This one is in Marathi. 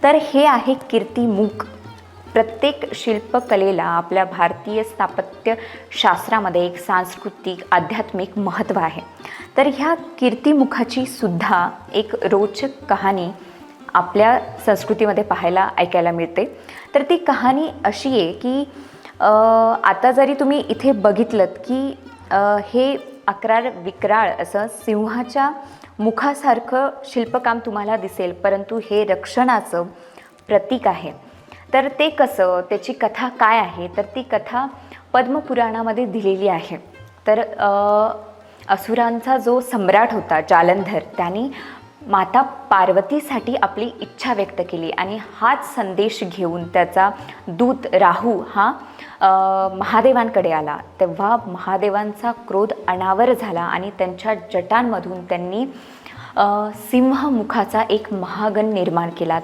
तर हे आहे कीर्तिमुख. प्रत्येक शिल्पकलेला आपल्या भारतीय स्थापत्यशास्त्रामध्ये एक सांस्कृतिक आध्यात्मिक महत्त्व आहे. तर ह्या कीर्तिमुखाची सुद्धा एक रोचक कहाणी आपल्या संस्कृतीमध्ये पाहायला ऐकायला मिळते. तर ती कहाणी अशी आहे की आता जरी तुम्ही इथे बघितलंत की हे अक्राळ विक्राळ असं सिंहाच्या मुखासारखं शिल्पकाम तुम्हाला दिसेल, परंतु हे रक्षणाचं प्रतीक आहे. तर ते कसं, त्याची कथा काय आहे, तर ती कथा पद्मपुराणामध्ये दिलेली आहे. तर असुरांचा जो सम्राट होता जालंधर, त्यांनी माता पार्वतीसाठी आपली इच्छा व्यक्त केली आणि हाच संदेश घेऊन त्याचा दूत राहू हा महादेवांकडे आला. तेव्हा महादेवांचा क्रोध अनावर झाला आणि त्यांच्या जटांमधून त्यांनी सिंहमुखाचा एक महागण निर्माण केला.